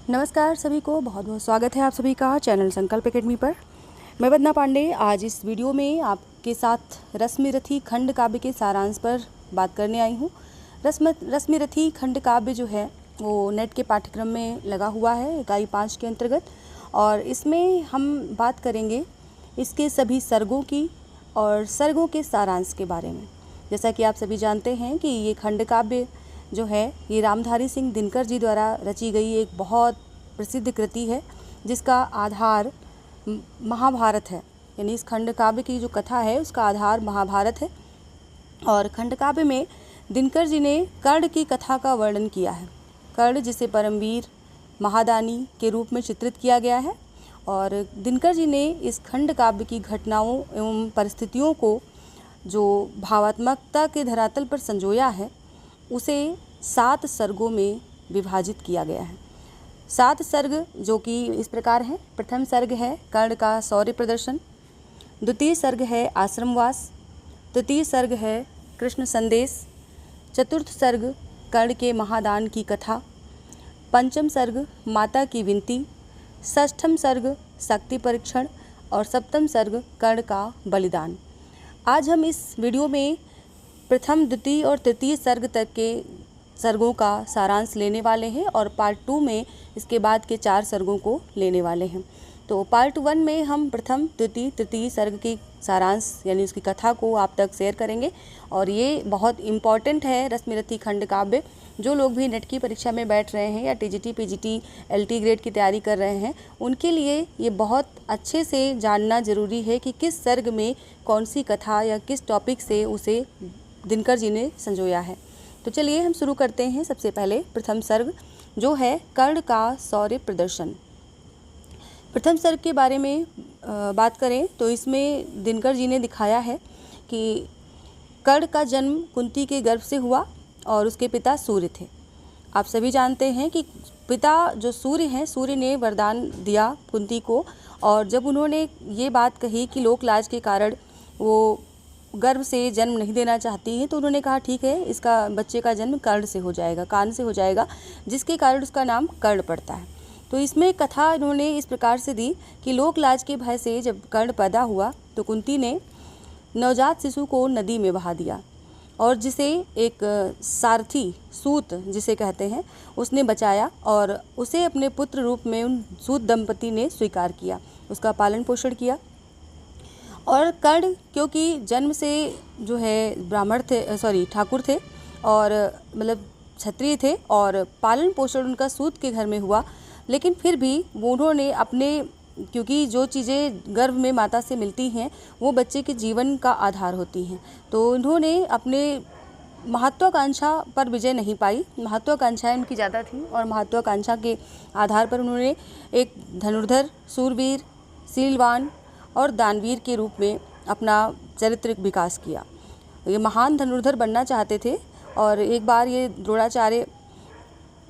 नमस्कार सभी को, बहुत बहुत स्वागत है आप सभी का चैनल संकल्प एकेडमी पर। मैं वदना पांडे आज इस वीडियो में आपके साथ रश्मिरथी खंड काव्य के सारांश पर बात करने आई हूँ। रश्मिरथी खंड काव्य जो है वो नेट के पाठ्यक्रम में लगा हुआ है इकाई 5 के अंतर्गत, और इसमें हम बात करेंगे इसके सभी सर्गों की और सर्गों के सारांश के बारे में। जैसा कि आप सभी जानते हैं कि ये खंड काव्य जो है ये रामधारी सिंह दिनकर जी द्वारा रची गई एक बहुत प्रसिद्ध कृति है, जिसका आधार महाभारत है। यानी इस खंड काव्य की जो कथा है उसका आधार महाभारत है। और खंड काव्य में दिनकर जी ने कर्ण की कथा का वर्णन किया है। कर्ण जिसे परमवीर महादानी के रूप में चित्रित किया गया है, और दिनकर जी ने इस खंड काव्य की घटनाओं एवं परिस्थितियों को जो भावात्मकता के धरातल पर संजोया है उसे 7 सर्गों में विभाजित किया गया है। 7 सर्ग जो कि इस प्रकार हैं। प्रथम सर्ग है कर्ण का शौर्य प्रदर्शन, द्वितीय सर्ग है आश्रमवास, तृतीय सर्ग है कृष्ण संदेश, चतुर्थ सर्ग कर्ण के महादान की कथा, पंचम सर्ग माता की विनती, षष्ठम सर्ग शक्ति परीक्षण और सप्तम सर्ग कर्ण का बलिदान। आज हम इस वीडियो में प्रथम, द्वितीय और तृतीय सर्ग तक के सर्गों का सारांश लेने वाले हैं, और पार्ट 2 में इसके बाद के 4 सर्गों को लेने वाले हैं। तो पार्ट 1 में हम प्रथम, द्वितीय, तृतीय सर्ग की सारांश यानी उसकी कथा को आप तक शेयर करेंगे। और ये बहुत इम्पॉर्टेंट है रश्मिरथी खंड काव्य। जो लोग भी नेट की परीक्षा में बैठ रहे हैं या टीजीटी, पीजीटी, एलटी ग्रेड की तैयारी कर रहे हैं, उनके लिए ये बहुत अच्छे से जानना ज़रूरी है कि किस सर्ग में कौन सी कथा या किस टॉपिक से उसे दिनकर जी ने संजोया है। तो चलिए हम शुरू करते हैं। सबसे पहले प्रथम सर्ग जो है कर्ण का शौर्य प्रदर्शन। प्रथम सर्ग के बारे में बात करें तो इसमें दिनकर जी ने दिखाया है कि कर्ण का जन्म कुंती के गर्भ से हुआ और उसके पिता सूर्य थे। आप सभी जानते हैं कि पिता जो सूर्य हैं, सूर्य ने वरदान दिया कुंती को, और जब उन्होंने ये बात कही कि लोक लाज के कारण वो गर्भ से जन्म नहीं देना चाहती हैं, तो उन्होंने कहा ठीक है, इसका बच्चे का जन्म कर्ण से हो जाएगा, कान से हो जाएगा, जिसके कारण उसका नाम कर्ण पड़ता है। तो इसमें कथा इन्होंने इस प्रकार से दी कि लोक लाज के भय से जब कर्ण पैदा हुआ तो कुंती ने नवजात शिशु को नदी में बहा दिया, और जिसे एक सारथी सूत जिसे कहते हैं उसने बचाया, और उसे अपने पुत्र रूप में उन सूत दंपति ने स्वीकार किया, उसका पालन पोषण किया। और कर्ण क्योंकि जन्म से जो है ब्राह्मण थे, ठाकुर थे, और मतलब क्षत्रिय थे, और पालन पोषण उनका सूत के घर में हुआ, लेकिन फिर भी वो उन्होंने अपने, क्योंकि जो चीज़ें गर्भ में माता से मिलती हैं वो बच्चे के जीवन का आधार होती हैं, तो उन्होंने अपने महत्वाकांक्षा पर विजय नहीं पाई। महत्वाकांक्षाएं उनकी ज़्यादा थी, और महत्वाकांक्षा के आधार पर उन्होंने एक धनुर्धर, शूरवीर, शीलवान और दानवीर के रूप में अपना चरित्र विकास किया। ये महान धनुर्धर बनना चाहते थे, और एक बार ये द्रोणाचार्य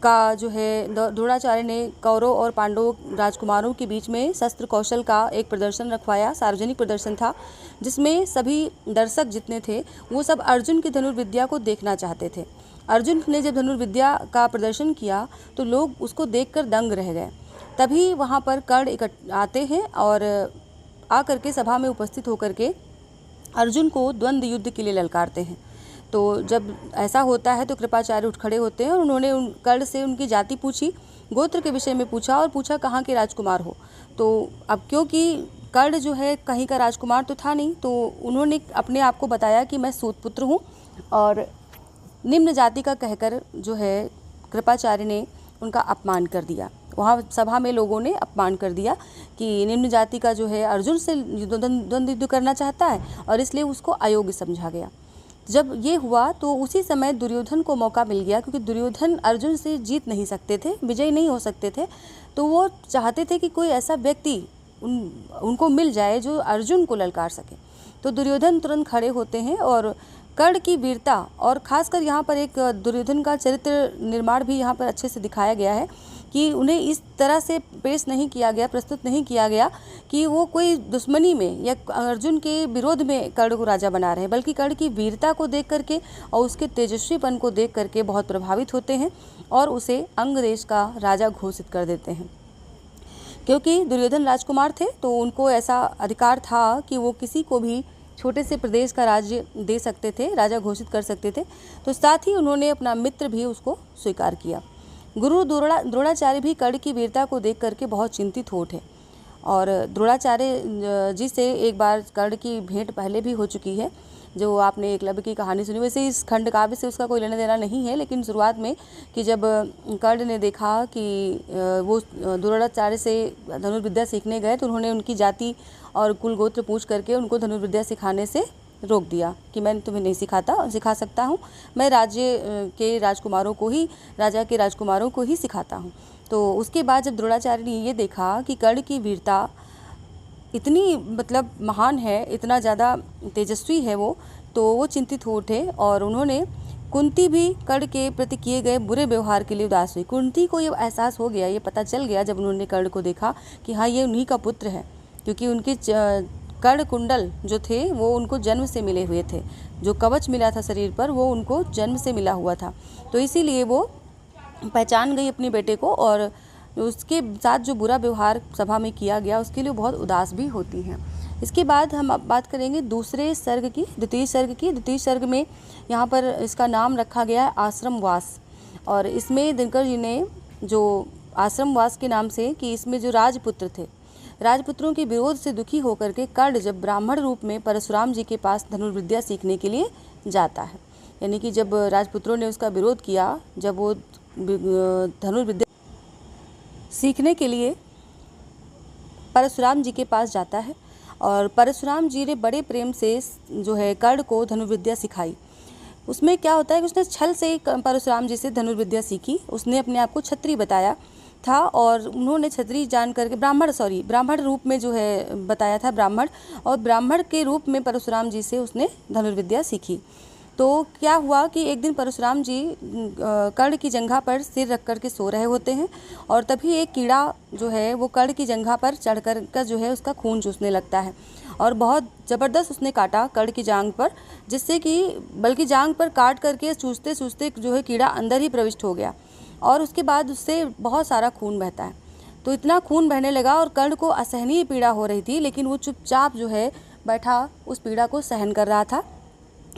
का जो है द्रोणाचार्य ने कौरव और पांडव राजकुमारों के बीच में शस्त्र कौशल का एक प्रदर्शन रखवाया। सार्वजनिक प्रदर्शन था जिसमें सभी दर्शक जितने थे वो सब अर्जुन की धनुर्विद्या को देखना चाहते थे। अर्जुन ने जब धनुर्विद्या का प्रदर्शन किया तो लोग उसको देखकर दंग रह गए। तभी वहाँ पर कर्ण आते हैं और आकर के सभा में उपस्थित होकर के अर्जुन को द्वंद्व युद्ध के लिए ललकारते हैं। तो जब ऐसा होता है तो कृपाचार्य उठ खड़े होते हैं, और उन्होंने कर्ण से उनकी जाति पूछी, गोत्र के विषय में पूछा, और पूछा कहाँ के राजकुमार हो। तो अब क्योंकि कर्ण जो है कहीं का राजकुमार तो था नहीं, तो उन्होंने अपने आप को बताया कि मैं सूतपुत्र हूँ, और निम्न जाति का कहकर जो है कृपाचार्य ने उनका अपमान कर दिया। वहाँ सभा में लोगों ने अपमान कर दिया कि निम्न जाति का जो है अर्जुन से द्वंद्व युद्ध करना चाहता है, और इसलिए उसको अयोग्य समझा गया। जब ये हुआ तो उसी समय दुर्योधन को मौका मिल गया, क्योंकि दुर्योधन अर्जुन से जीत नहीं सकते थे, विजयी नहीं हो सकते थे, तो वो चाहते थे कि कोई ऐसा व्यक्ति उनको मिल जाए जो अर्जुन को ललकार सके। तो दुर्योधन तुरंत खड़े होते हैं, और कर्ण की वीरता, और ख़ासकर यहाँ पर एक दुर्योधन का चरित्र निर्माण भी यहाँ पर अच्छे से दिखाया गया है कि उन्हें इस तरह से पेश नहीं किया गया, प्रस्तुत नहीं किया गया कि वो कोई दुश्मनी में या अर्जुन के विरोध में कर्ण को राजा बना रहे हैं, बल्कि कर्ण की वीरता को देख करके और उसके तेजस्वीपन को देख करके बहुत प्रभावित होते हैं और उसे अंग देश का राजा घोषित कर देते हैं। क्योंकि दुर्योधन राजकुमार थे तो उनको ऐसा अधिकार था कि वो किसी को भी छोटे से प्रदेश का राज्य दे सकते थे, राजा घोषित कर सकते थे। तो साथ ही उन्होंने अपना मित्र भी उसको स्वीकार किया। गुरु द्रोणाचार्य भी कर्ण की वीरता को देख करके बहुत चिंतित हो उठे और द्रोणाचार्य जी से एक बार कर्ण की भेंट पहले भी हो चुकी है, जो आपने एकलव्य की कहानी सुनी। वैसे इस खंड काव्य से उसका कोई लेना देना नहीं है, लेकिन शुरुआत में कि जब कर्ण ने देखा कि वो द्रोणाचार्य से धनुर्विद्या सीखने गए तो उन्होंने उनकी जाति और कुल गोत्र पूछ करके उनको धनुर्विद्या सिखाने से रोक दिया कि मैं तुम्हें नहीं सिखा सकता हूँ, मैं राज्य के राजकुमारों को ही, राजा के राजकुमारों को ही सिखाता हूँ। तो उसके बाद जब द्रोणाचार्य ने ये देखा कि कर्ण की वीरता इतनी मतलब महान है, इतना ज़्यादा तेजस्वी है वो, तो वो चिंतित हो उठे और उन्होंने कुंती भी कर्ण के प्रति किए गए बुरे व्यवहार के लिए उदास हुई। कुंती को ये एहसास हो गया, ये पता चल गया जब उन्होंने कर्ण को देखा कि हाँ ये उन्हीं का पुत्र है, क्योंकि उनके कर्ण कुंडल जो थे वो उनको जन्म से मिले हुए थे, जो कवच मिला था शरीर पर वो उनको जन्म से मिला हुआ था। तो इसीलिए वो पहचान गई अपने बेटे को और उसके साथ जो बुरा व्यवहार सभा में किया गया उसके लिए बहुत उदास भी होती हैं। इसके बाद हम अब बात करेंगे दूसरे सर्ग की, द्वितीय सर्ग की। द्वितीय सर्ग में यहाँ पर इसका नाम रखा गया है आश्रमवास, और इसमें दिनकर जी ने जो आश्रमवास के नाम से कि इसमें जो राजपुत्र थे, राजपुत्रों के विरोध से दुखी होकर के कर्ण जब ब्राह्मण रूप में परशुराम जी के पास धनुर्विद्या सीखने के लिए जाता है, यानी कि जब राजपुत्रों ने उसका विरोध किया, जब वो धनुर्विद्या सीखने के लिए परशुराम जी के पास जाता है और परशुराम जी ने बड़े प्रेम से जो है कर्ण को धनुर्विद्या सिखाई। उसमें क्या होता है कि उसने छल से परशुराम जी से धनुर्विद्या सीखी। उसने अपने आप को क्षत्रिय बताया था और उन्होंने क्षत्रिय जान करके ब्राह्मण रूप में जो है बताया था ब्राह्मण, और ब्राह्मण के रूप में परशुराम जी से उसने धनुर्विद्या सीखी। तो क्या हुआ कि एक दिन परशुराम जी कर्ण की जंघा पर सिर रख कर के सो रहे होते हैं और तभी एक कीड़ा जो है वो कर्ण की जंघा पर चढ़ कर जो है उसका खून चूसने लगता है और बहुत ज़बरदस्त उसने काटा कर्ण की जांघ पर, जिससे कि बल्कि जांघ पर काट करके चूसते चूसते जो है कीड़ा अंदर ही प्रविष्ट हो गया और उसके बाद उससे बहुत सारा खून बहता है। तो इतना खून बहने लगा और कर्ण को असहनीय पीड़ा हो रही थी, लेकिन वो चुपचाप जो है बैठा उस पीड़ा को सहन कर रहा था।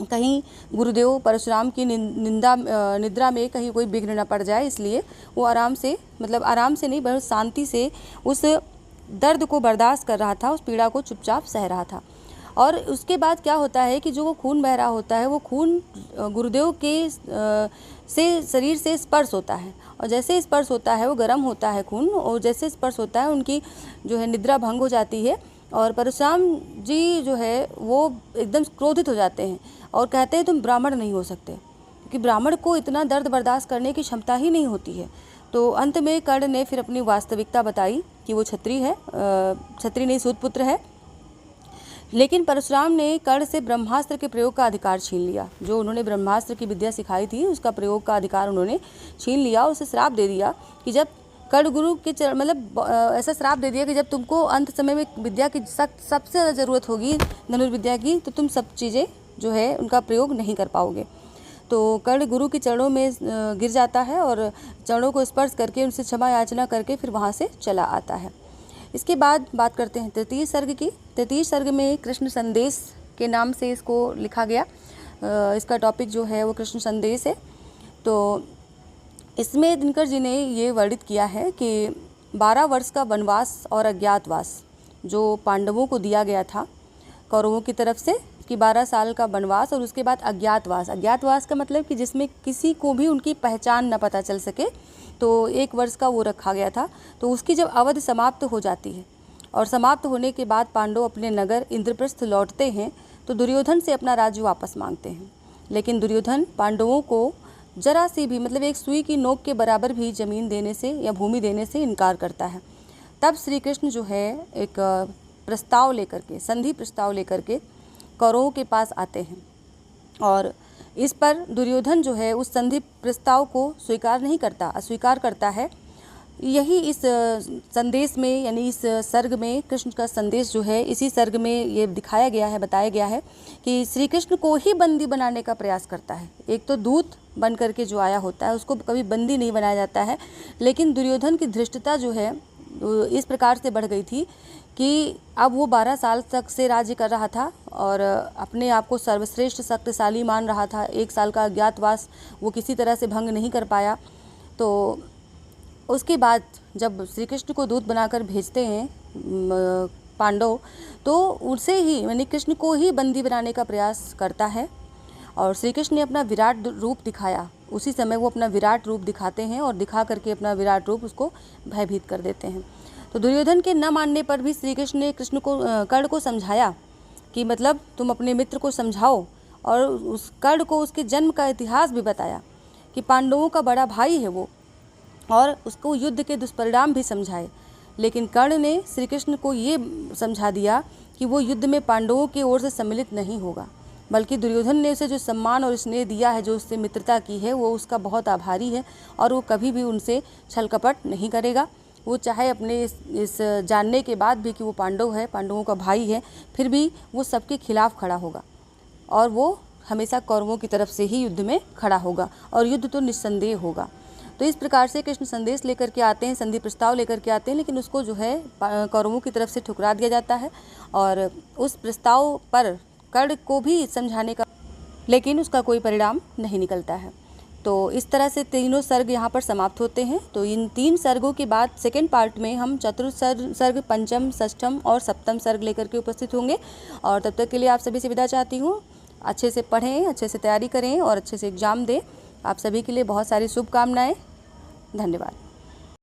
कहीं गुरुदेव परशुराम की निद्रा में कहीं कोई विघ्न न पड़ जाए, इसलिए वो आराम से नहीं बहुत शांति से उस दर्द को बर्दाश्त कर रहा था, उस पीड़ा को चुपचाप सह रहा था। और उसके बाद क्या होता है कि जो वो खून बह रहा होता है वो खून गुरुदेव के से शरीर से स्पर्श होता है और जैसे स्पर्श होता है वो गर्म होता है खून, और जैसे स्पर्श होता है उनकी जो है निद्रा भंग हो जाती है और परशुराम जी जो है वो एकदम क्रोधित हो जाते हैं और कहते हैं तुम ब्राह्मण नहीं हो सकते, क्योंकि ब्राह्मण को इतना दर्द बर्दाश्त करने की क्षमता ही नहीं होती है। तो अंत में कर्ण ने फिर अपनी वास्तविकता बताई कि वो क्षत्रिय है, क्षत्रिय नहीं सूतपुत्र है। लेकिन परशुराम ने कर्ण से ब्रह्मास्त्र के प्रयोग का अधिकार छीन लिया। जो उन्होंने ब्रह्मास्त्र की विद्या सिखाई थी उसका प्रयोग का अधिकार उन्होंने छीन लिया। उसे श्राप दे दिया कि जब कर्ण गुरु के ऐसा श्राप दे दिया कि जब तुमको अंत समय में विद्या की सबसे ज़्यादा ज़रूरत होगी धनुर्विद्या की, तो तुम सब चीज़ें जो है उनका प्रयोग नहीं कर पाओगे। तो कर्ण गुरु के चरणों में गिर जाता है और चरणों को स्पर्श करके उनसे क्षमा याचना करके फिर वहाँ से चला आता है। इसके बाद बात करते हैं तृतीय सर्ग की। तृतीय सर्ग में कृष्ण संदेश के नाम से इसको लिखा गया। इसका टॉपिक जो है वो कृष्ण संदेश है। तो इसमें दिनकर जी ने ये वर्णित किया है कि 12 वर्ष का वनवास और अज्ञातवास जो पांडवों को दिया गया था कौरवों की तरफ से, कि 12 साल का वनवास और उसके बाद अज्ञातवास। अज्ञातवास का मतलब कि जिसमें किसी को भी उनकी पहचान न पता चल सके, तो 1 वर्ष का वो रखा गया था। तो उसकी जब अवधि समाप्त हो जाती है और समाप्त होने के बाद पांडव अपने नगर इंद्रप्रस्थ लौटते हैं तो दुर्योधन से अपना राज्य वापस मांगते हैं। लेकिन दुर्योधन पांडवों को जरा सी भी मतलब एक सुई की नोक के बराबर भी जमीन देने से या भूमि देने से इनकार करता है। तब श्री कृष्ण जो है एक प्रस्ताव लेकर के, संधि प्रस्ताव लेकर के कौरवों के पास आते हैं और इस पर दुर्योधन जो है उस संधि प्रस्ताव को स्वीकार नहीं करता, अस्वीकार करता है। यही इस संदेश में, यानी इस सर्ग में कृष्ण का संदेश जो है, इसी सर्ग में ये दिखाया गया है, बताया गया है कि श्री कृष्ण को ही बंदी बनाने का प्रयास करता है। एक तो दूत बन करके जो आया होता है उसको कभी बंदी नहीं बनाया जाता है, लेकिन दुर्योधन की धृष्टता जो है इस प्रकार से बढ़ गई थी कि अब वो 12 साल तक से राज्य कर रहा था और अपने आप को सर्वश्रेष्ठ शक्तिशाली मान रहा था। 1 साल का अज्ञातवास वो किसी तरह से भंग नहीं कर पाया। तो उसके बाद जब श्री कृष्ण को दूत बनाकर भेजते हैं पांडव, तो उसे ही, यानी कृष्ण को ही बंदी बनाने का प्रयास करता है। और श्री कृष्ण ने अपना विराट रूप दिखाया, उसी समय वो अपना विराट रूप दिखाते हैं और दिखा करके अपना विराट रूप उसको भयभीत कर देते हैं। तो दुर्योधन के न मानने पर भी श्री कृष्ण ने कर्ण को समझाया कि मतलब तुम अपने मित्र को समझाओ, और उस कर्ण को उसके जन्म का इतिहास भी बताया कि पांडवों का बड़ा भाई है वो, और उसको युद्ध के दुष्परिणाम भी समझाए। लेकिन कर्ण ने श्री कृष्ण को ये समझा दिया कि वो युद्ध में पांडवों की ओर से सम्मिलित नहीं होगा, बल्कि दुर्योधन ने उसे जो सम्मान और स्नेह दिया है, जो उससे मित्रता की है, वो उसका बहुत आभारी है और वो कभी भी उनसे छल कपट नहीं करेगा। वो चाहे अपने इस जानने के बाद भी कि वो पांडव है, पांडवों का भाई है, फिर भी वो सबके खिलाफ खड़ा होगा और वो हमेशा कौरवों की तरफ से ही युद्ध में खड़ा होगा और युद्ध तो निस्संदेह होगा। तो इस प्रकार से कृष्ण संदेश लेकर के आते हैं, संधि प्रस्ताव लेकर के आते हैं, लेकिन उसको जो है कौरवों की तरफ से ठुकरा दिया जाता है और उस प्रस्ताव पर कर्ण को भी समझाने का, लेकिन उसका कोई परिणाम नहीं निकलता है। तो इस तरह से तीनों सर्ग यहाँ पर समाप्त होते हैं। तो इन 3 सर्गों के बाद सेकेंड पार्ट में हम चतुर्थ सर्ग, पंचम, षष्ठम और सप्तम सर्ग लेकर के उपस्थित होंगे। और तब तक के लिए आप सभी से विदा चाहती हूँ। अच्छे से पढ़ें, अच्छे से तैयारी करें और अच्छे से एग्ज़ाम दें। आप सभी के लिए बहुत सारी शुभकामनाएँ। धन्यवाद।